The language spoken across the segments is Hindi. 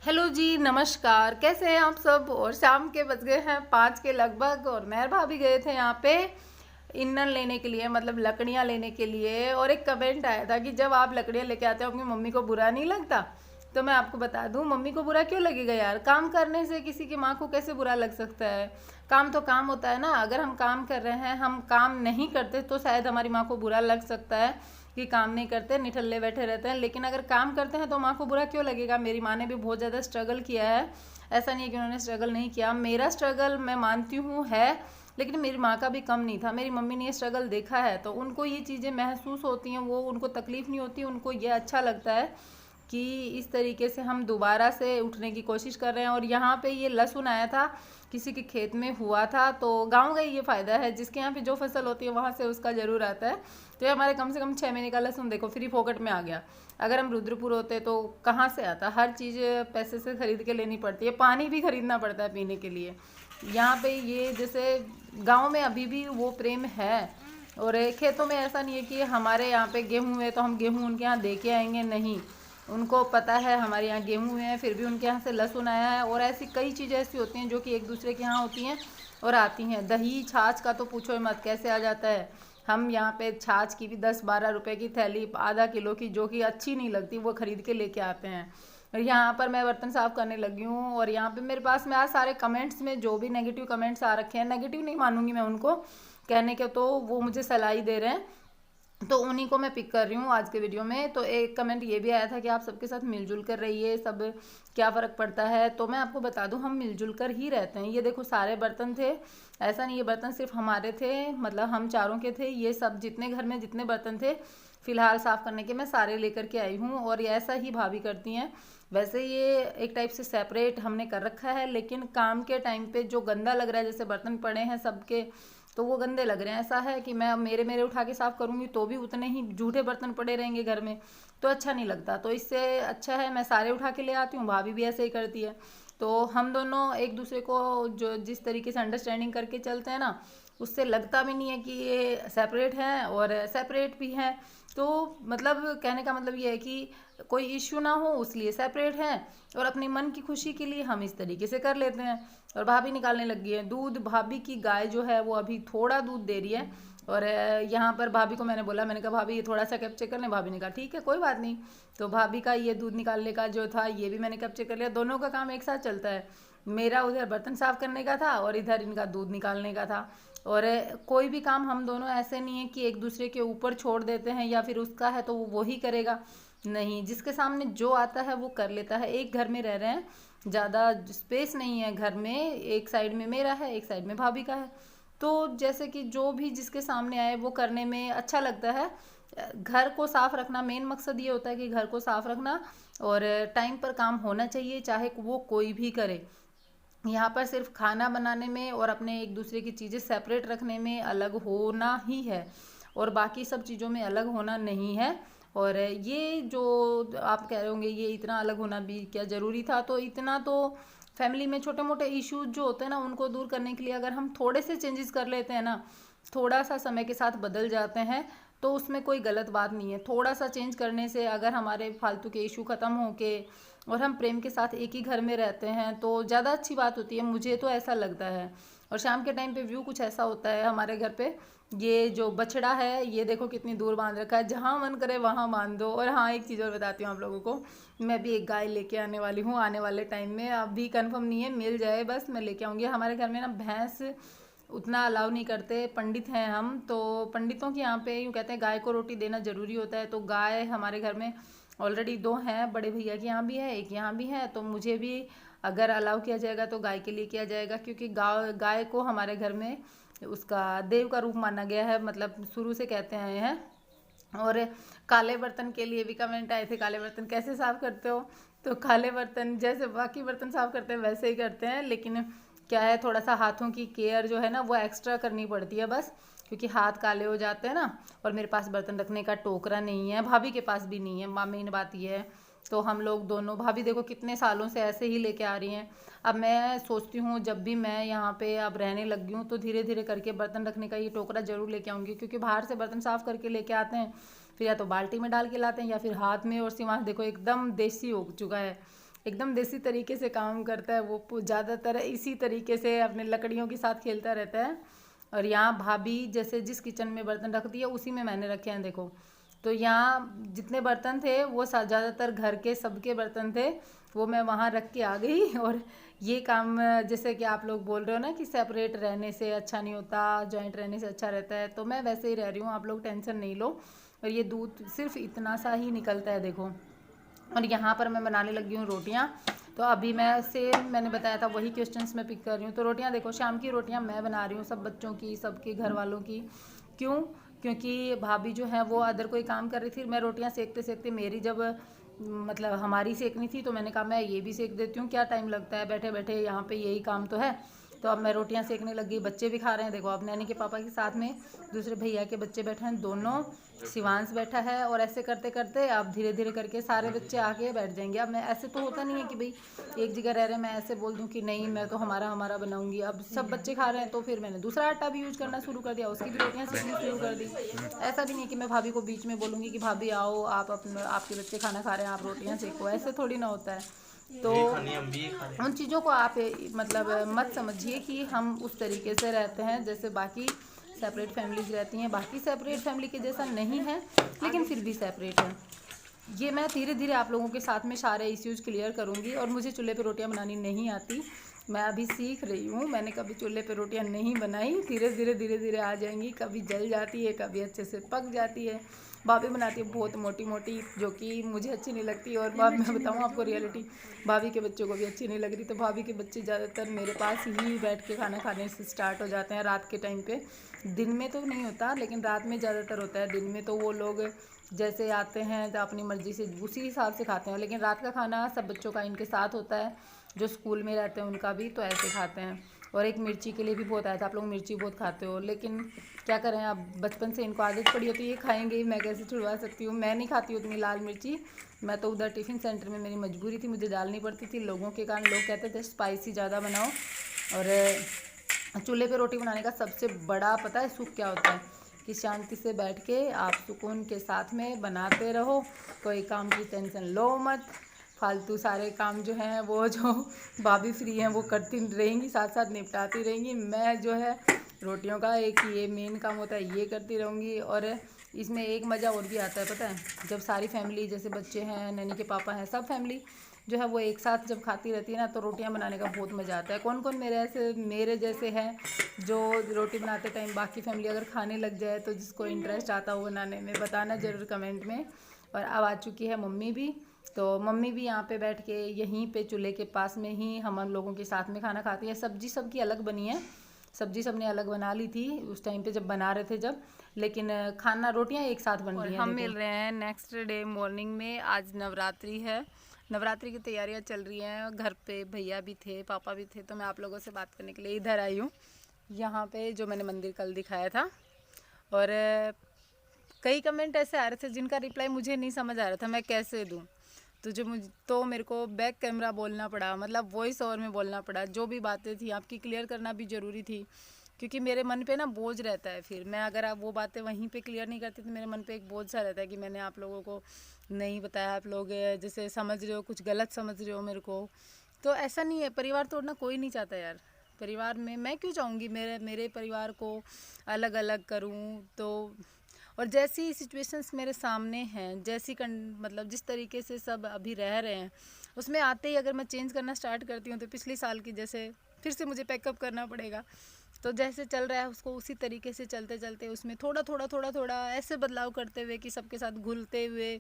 हेलो जी, नमस्कार। कैसे हैं आप सब। और शाम के बज गए हैं 5 के लगभग और मेहर भाभी गए थे यहाँ पे ईंधन लेने के लिए, मतलब लकड़ियाँ लेने के लिए। और एक कमेंट आया था कि जब आप लकड़ियाँ लेके आते हो अपनी मम्मी को बुरा नहीं लगता। तो मैं आपको बता दूं, मम्मी को बुरा क्यों लगेगा यार। काम करने से किसी की माँ को कैसे बुरा लग सकता है। काम तो काम होता है ना। अगर हम काम कर रहे हैं, हम काम नहीं करते तो शायद हमारी माँ को बुरा लग सकता है कि काम नहीं करते, निठल्ले बैठे रहते हैं। लेकिन अगर काम करते हैं तो माँ को बुरा क्यों लगेगा। मेरी माँ ने भी बहुत ज़्यादा स्ट्रगल किया है। ऐसा नहीं है कि उन्होंने स्ट्रगल नहीं किया। मेरा स्ट्रगल मैं मानती हूँ है, लेकिन मेरी माँ का भी कम नहीं था। मेरी मम्मी ने ये स्ट्रगल देखा है तो उनको ये चीज़ें महसूस होती हैं, वो उनको तकलीफ़ नहीं होती। उनको ये अच्छा लगता है कि इस तरीके से हम दोबारा से उठने की कोशिश कर रहे हैं। और यहाँ पे ये लहसुन आया था, किसी के खेत में हुआ था। तो गांव का ये फ़ायदा है, जिसके यहाँ पे जो फसल होती है वहाँ से उसका ज़रूर आता है। तो ये हमारे कम से कम 6 महीने का लहसुन देखो फ्री फोकट में आ गया। अगर हम रुद्रपुर होते तो कहाँ से आता। हर चीज़ पैसे से खरीद के लेनी पड़ती है, पानी भी खरीदना पड़ता है पीने के लिए। यहाँ पे ये जैसे गाँव में अभी भी वो प्रेम है। और खेतों में ऐसा नहीं है कि हमारे यहाँ पे गेहूँ है तो हम गेहूँ उनके यहाँ दे के आएंगे, नहीं। उनको पता है हमारे यहाँ गेहूँ है, फिर भी उनके यहाँ से लहसुन आया है। और ऐसी कई चीज़ें ऐसी होती हैं जो कि एक दूसरे के यहाँ होती हैं और आती हैं। दही छाछ का तो पूछो ही मत, कैसे आ जाता है। हम यहाँ पे छाछ की भी 10-12 रुपए की थैली, आधा किलो की, जो कि अच्छी नहीं लगती, वो खरीद के लेके आते हैं। और यहाँ पर मैं बर्तन साफ़ करने लगी हूँ। और यहाँ पे मेरे पास में आज सारे कमेंट्स में जो भी नेगेटिव कमेंट्स आ रखे हैं, नेगेटिव नहीं मानूंगी मैं उनको कहने के, तो वो मुझे सलाह दे रहे हैं, तो उन्हीं को मैं पिक कर रही हूँ आज के वीडियो में। तो एक कमेंट ये भी आया था कि आप सबके साथ मिलजुल कर रहिए, सब क्या फ़र्क पड़ता है। तो मैं आपको बता दूँ, हम मिलजुल कर ही रहते हैं। ये देखो सारे बर्तन थे, ऐसा नहीं ये बर्तन सिर्फ हमारे थे, मतलब हम चारों के थे। ये सब जितने घर में जितने बर्तन थे फिलहाल साफ़ करने के, मैं सारे लेकर के आई हूँ। और ये ऐसा ही भाभी करती हैं। वैसे ये एक टाइप से सेपरेट हमने कर रखा है, लेकिन काम के टाइम पे जो गंदा लग रहा है, जैसे बर्तन पड़े हैं सबके, तो वो गंदे लग रहे हैं। ऐसा है कि मैं अब मेरे मेरे उठा के साफ़ करूँगी तो भी उतने ही जूठे बर्तन पड़े रहेंगे घर में, तो अच्छा नहीं लगता। तो इससे अच्छा है मैं सारे उठा के ले आती हूँ। भाभी भी ऐसे ही करती है। तो हम दोनों एक दूसरे को जो जिस तरीके से अंडरस्टैंडिंग करके चलते हैं ना, उससे लगता भी नहीं है कि ये सेपरेट हैं और सेपरेट भी हैं। तो मतलब कहने का मतलब ये है कि कोई इश्यू ना हो इसलिए सेपरेट हैं, और अपनी मन की खुशी के लिए हम इस तरीके से कर लेते हैं। और भाभी निकालने लगी है दूध। भाभी की गाय जो है वो अभी थोड़ा दूध दे रही है। और यहाँ पर भाभी को मैंने बोला, मैंने कहा भाभी ये थोड़ा सा कैप्चर कर लें। भाभी ने कहा ठीक है कोई बात नहीं। तो भाभी का ये दूध निकालने का जो था ये भी मैंने कैप्चर कर लिया। दोनों का काम एक साथ चलता है। मेरा उधर बर्तन साफ करने का था और इधर इनका दूध निकालने का था। और कोई भी काम हम दोनों ऐसे नहीं है कि एक दूसरे के ऊपर छोड़ देते हैं या फिर उसका है तो वो ही करेगा, नहीं। जिसके सामने जो आता है वो कर लेता है। एक घर में रह रहे हैं, ज़्यादा स्पेस नहीं है घर में, एक साइड में मेरा है, एक साइड में भाभी का है। तो जैसे कि जो भी जिसके सामने आए वो करने में अच्छा लगता है। घर को साफ रखना मेन मकसद ये होता है कि घर को साफ रखना, और टाइम पर काम होना चाहिए, चाहे वो कोई भी करे। यहाँ पर सिर्फ खाना बनाने में और अपने एक दूसरे की चीज़ें सेपरेट रखने में अलग होना ही है, और बाकी सब चीज़ों में अलग होना नहीं है। और ये जो आप कह रहे होंगे ये इतना अलग होना भी क्या ज़रूरी था, तो इतना तो फैमिली में छोटे मोटे इश्यूज जो होते हैं ना, उनको दूर करने के लिए अगर हम थोड़े से चेंजेस कर लेते हैं ना, थोड़ा सा समय के साथ बदल जाते हैं, तो उसमें कोई गलत बात नहीं है। थोड़ा सा चेंज करने से अगर हमारे फालतू के इशू ख़त्म हो के और हम प्रेम के साथ एक ही घर में रहते हैं तो ज़्यादा अच्छी बात होती है, मुझे तो ऐसा लगता है। और शाम के टाइम पे व्यू कुछ ऐसा होता है हमारे घर पे। ये जो बछड़ा है ये देखो कितनी दूर बांध रखा है, जहाँ मन करे वहाँ बांध दो। और हाँ, एक चीज़ और बताती हूँ आप लोगों को, मैं भी एक गाय लेके आने वाली हूँ आने वाले टाइम में। अभी कंफर्म नहीं है, मिल जाए बस मैं लेके आऊँगी। हमारे घर में ना भैंस उतना अलाउ नहीं करते, पंडित हैं हम, तो पंडितों के यहाँ पे यूँ कहते हैं गाय को रोटी देना ज़रूरी होता है। तो गाय हमारे घर में ऑलरेडी दो हैं, बड़े भैया के यहाँ भी है, एक यहाँ भी है। तो मुझे भी अगर अलाउ किया जाएगा तो गाय के लिए किया जाएगा, क्योंकि गाय गाय को हमारे घर में उसका देव का रूप माना गया है, मतलब शुरू से कहते आए हैं। और काले बर्तन के लिए भी कमेंट आए थे, काले बर्तन कैसे साफ़ करते हो। तो काले बर्तन जैसे बाकी बर्तन साफ़ करते हैं वैसे ही करते हैं, लेकिन क्या है थोड़ा सा हाथों की केयर जो है ना वो एक्स्ट्रा करनी पड़ती है बस, क्योंकि हाथ काले हो जाते हैं ना। और मेरे पास बर्तन रखने का टोकरा नहीं है, भाभी के पास भी नहीं है, मेन बात ये है। तो हम लोग दोनों, भाभी देखो कितने सालों से ऐसे ही लेके आ रही हैं। अब मैं सोचती हूँ जब भी मैं यहाँ पे अब रहने लगी हूँ तो धीरे धीरे करके बर्तन रखने का ये टोकरा ज़रूर लेके आऊँगी, क्योंकि बाहर से बर्तन साफ़ करके लेके आते हैं, फिर या तो बाल्टी में डाल के लाते हैं या फिर हाथ में। और सिवास देखो एकदम देसी हो चुका है, एकदम देसी तरीके से काम करता है वो, ज़्यादातर इसी तरीके से अपने लकड़ियों के साथ खेलता रहता है। और यहाँ भाभी जैसे जिस किचन में बर्तन रखती है उसी में मैंने रखे हैं देखो। तो यहाँ जितने बर्तन थे वो ज़्यादातर घर के सबके बर्तन थे, वो मैं वहाँ रख के आ गई। और ये काम जैसे कि आप लोग बोल रहे हो ना कि सेपरेट रहने से अच्छा नहीं होता, जॉइंट रहने से अच्छा रहता है, तो मैं वैसे ही रह रही हूँ, आप लोग टेंशन नहीं लो। और ये दूध सिर्फ इतना सा ही निकलता है देखो। और यहाँ पर मैं बनाने लगी हूँ रोटियाँ। तो अभी मैंने बताया था वही क्वेश्चंस मैं पिक कर रही हूँ। तो रोटियाँ देखो, शाम की रोटियाँ मैं बना रही हूँ, सब बच्चों की, सबके घर वालों की। क्यों? क्योंकि भाभी जो है वो अदर कोई काम कर रही थी, मैं रोटियाँ सेकते सेकते मेरी जब मतलब हमारी सेकनी थी तो मैंने कहा मैं ये भी सेक देती हूँ, क्या टाइम लगता है बैठे बैठे, यहाँ पे यही काम तो है। तो अब मैं रोटियां सेकने लग गई, बच्चे भी खा रहे हैं देखो। अब नैनी के पापा के साथ में दूसरे भैया के बच्चे बैठे हैं दोनों, शिवांश बैठा है। और ऐसे करते करते अब धीरे धीरे करके सारे बच्चे आके बैठ जाएंगे। अब मैं ऐसे तो होता नहीं है कि भाई एक जगह रह रहे मैं ऐसे बोल दूं कि नहीं मैं तो हमारा हमारा बनाऊंगी। अब सब बच्चे खा रहे हैं तो फिर मैंने दूसरा आटा भी यूज करना शुरू कर दिया, उसकी भी रोटियां सेकनी शुरू कर दी। ऐसा भी नहीं कि मैं भाभी को बीच में बोलूँगी कि भाभी आओ आप आपके बच्चे खाना खा रहे हैं आप रोटियाँ सेको, ऐसे थोड़ी ना होता है। तो उन चीज़ों को आप मतलब मत समझिए कि हम उस तरीके से रहते हैं जैसे बाकी सेपरेट फैमिलीज रहती हैं। बाकी सेपरेट फैमिली के जैसा नहीं है, लेकिन फिर भी सेपरेट है। ये मैं धीरे धीरे आप लोगों के साथ में सारे इश्यूज क्लियर करूँगी। और मुझे चूल्हे पे रोटियां बनानी नहीं आती, मैं अभी सीख रही हूँ। मैंने कभी चूल्हे पे रोटियां नहीं बनाई, धीरे धीरे आ जाएंगी। कभी जल जाती है, कभी अच्छे से पक जाती है। भाभी बनाती है बहुत मोटी मोटी, जो कि मुझे अच्छी नहीं लगती। और मैं बताऊँ आपको रियलिटी, भाभी के बच्चों को भी अच्छी नहीं लग रही। तो भाभी के बच्चे ज़्यादातर मेरे पास ही बैठ के खाना खाने से स्टार्ट हो जाते हैं रात के टाइम पे। दिन में तो नहीं होता, लेकिन रात में ज़्यादातर होता है। दिन में तो वो लोग जैसे आते हैं तो अपनी मर्ज़ी से उसी हिसाब से खाते हैं, लेकिन रात का खाना सब बच्चों का इनके साथ होता है, जो स्कूल में रहते हैं उनका भी तो ऐसे खाते हैं। और एक मिर्ची के लिए भी बहुत आया था, आप लोग मिर्ची बहुत खाते हो, लेकिन क्या करें अब बचपन से इनको आदत पड़ी होती है, ये खाएंगे ही, मैं कैसे छुड़वा सकती हूँ। मैं नहीं खाती उतनी लाल मिर्ची, मैं तो उधर टिफ़िन सेंटर में मेरी मजबूरी थी, मुझे डालनी पड़ती थी लोगों के कारण। लोग कहते थे स्पाइसी ज़्यादा बनाओ। और चूल्हे पे रोटी बनाने का सबसे बड़ा पता है सुख क्या होता है, कि शांति से बैठ के आप सुकून के साथ में बनाते रहो, कोई काम की टेंशन लो मत। फालतू सारे काम जो हैं वो जो भाभी फ्री हैं वो करती रहेंगी, साथ साथ निपटाती रहेंगी। मैं जो है रोटियों का एक ये मेन काम होता है, ये करती रहूँगी। और इसमें एक मज़ा और भी आता है पता है, जब सारी फैमिली जैसे बच्चे हैं, नैनी के पापा हैं, सब फैमिली जो है वो एक साथ जब खाती रहती है ना, तो रोटियां बनाने का बहुत मज़ा आता है। कौन कौन मेरे जैसे हैं जो रोटी बनाते टाइम बाकी फैमिली अगर खाने लग जाए, तो जिसको इंटरेस्ट आता हो बनाने में बताना ज़रूर कमेंट में। और अब आ चुकी है मम्मी भी, तो मम्मी भी यहाँ पे बैठ के यहीं पे चूल्हे के पास में ही हम लोगों के साथ में खाना खाती है। सब्जी सबकी अलग बनी है, सब्जी सबने अलग बना ली थी उस टाइम पे जब बना रहे थे जब, लेकिन खाना रोटियां एक साथ बन रही हैं। हम मिल रहे हैं नेक्स्ट डे मॉर्निंग में। आज नवरात्रि है, नवरात्रि की तैयारियां चल रही हैं। घर पे भैया भी थे, पापा भी थे, तो मैं आप लोगों से बात करने के लिए इधर आई हूँ, यहाँ पे जो मैंने मंदिर कल दिखाया था। और कई कमेंट ऐसे आ रहे थे जिनका रिप्लाई मुझे नहीं समझ आ रहा था मैं कैसे दूँ, तो मेरे को बैक कैमरा बोलना पड़ा, मतलब वॉइस ओवर में बोलना पड़ा। जो भी बातें थी आपकी क्लियर करना भी ज़रूरी थी, क्योंकि मेरे मन पे ना बोझ रहता है। फिर मैं अगर आप वो बातें वहीं पे क्लियर नहीं करती तो मेरे मन पे एक बोझ सा रहता है कि मैंने आप लोगों को नहीं बताया, आप लोग जैसे समझ रहे हो, कुछ गलत समझ रहे हो मेरे को। तो ऐसा नहीं है, परिवार तोड़ना कोई नहीं चाहता यार। परिवार में मैं क्यों चाहूँगी मेरे परिवार को अलग अलग करूँ। तो और जैसी सिचुएशंस मेरे सामने हैं, मतलब जिस तरीके से सब अभी रह रहे हैं, उसमें आते ही अगर मैं चेंज करना स्टार्ट करती हूँ तो पिछली साल की जैसे फिर से मुझे पैकअप करना पड़ेगा। तो जैसे चल रहा है उसको उसी तरीके से चलते चलते उसमें थोड़ा थोड़ा ऐसे बदलाव करते हुए कि सबके साथ घुलते हुए,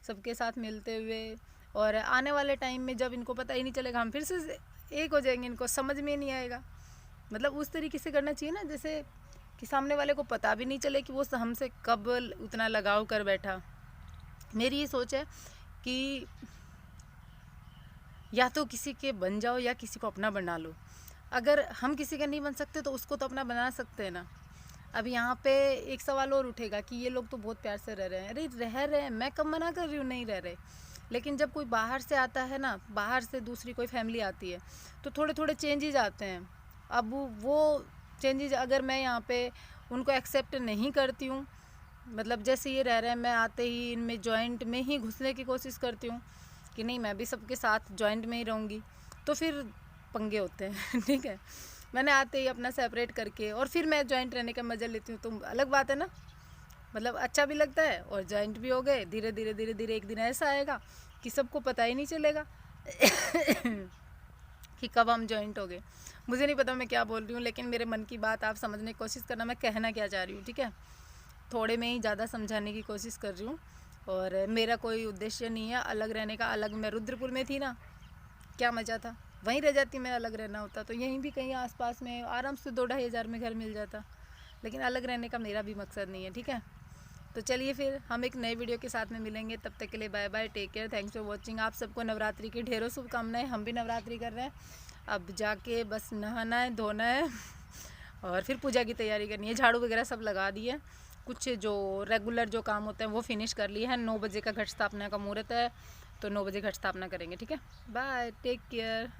सबके साथ मिलते हुए। और आने वाले टाइम में जब इनको पता ही नहीं चलेगा, हम फिर से एक हो जाएंगे, इनको समझ में नहीं आएगा। मतलब उस तरीके से करना चाहिए ना, जैसे कि सामने वाले को पता भी नहीं चले कि वो हमसे कब उतना लगाव कर बैठा। मेरी ये सोच है कि या तो किसी के बन जाओ या किसी को अपना बना लो। अगर हम किसी का नहीं बन सकते तो उसको तो अपना बना सकते हैं ना। अब यहाँ पे एक सवाल और उठेगा कि ये लोग तो बहुत प्यार से रह रहे हैं। अरे रह रहे हैं, मैं कब मना कर रही हूँ नहीं रह रहे, लेकिन जब कोई बाहर से आता है ना, बाहर से दूसरी कोई फैमिली आती है, तो थोड़े थोड़े चेंजेज आते हैं। अब वो चेंजेज अगर मैं यहाँ पे उनको एक्सेप्ट नहीं करती हूँ, मतलब जैसे ये रह रहे हैं, मैं आते ही इनमें जॉइंट में ही घुसने की कोशिश करती हूँ, कि नहीं मैं भी सबके साथ जॉइंट में ही रहूँगी, तो फिर पंगे होते हैं। ठीक है, मैंने आते ही अपना सेपरेट करके और फिर मैं जॉइंट रहने का मज़ा लेती हूँ, तो अलग बात है ना, मतलब अच्छा भी लगता है और जॉइंट भी हो गए। धीरे धीरे धीरे धीरे एक दिन ऐसा आएगा कि सबको पता ही नहीं चलेगा कि कब हम जॉइंट हो गए। मुझे नहीं पता मैं क्या बोल रही हूँ, लेकिन मेरे मन की बात आप समझने की कोशिश करना, मैं कहना क्या चाह रही हूँ। ठीक है, थोड़े में ही ज़्यादा समझाने की कोशिश कर रही हूँ, और मेरा कोई उद्देश्य नहीं है अलग रहने का। अलग मैं रुद्रपुर में थी ना, क्या मज़ा था, वहीं रह जाती मैं। अलग रहना होता तो यहीं भी कहीं आसपास में आराम से 2-2.5 हज़ार में घर मिल जाता, लेकिन अलग रहने का मेरा भी मकसद नहीं है। ठीक है, तो चलिए फिर हम एक नए वीडियो के साथ में मिलेंगे, तब तक के लिए bye bye, take care, thanks for watching. आप सबको नवरात्रि की ढेरों शुभकामनाएं। हम भी नवरात्रि कर रहे हैं, अब जाके बस नहाना है, धोना है और फिर पूजा की तैयारी करनी है। झाड़ू वगैरह सब लगा दी है, कुछ जो रेगुलर जो काम होते हैं वो फिनिश कर लिए हैं। 9 बजे का घट स्थापना का मुहूर्त है, तो 9 बजे घट स्थापना करेंगे। ठीक है, बाय, टेक केयर।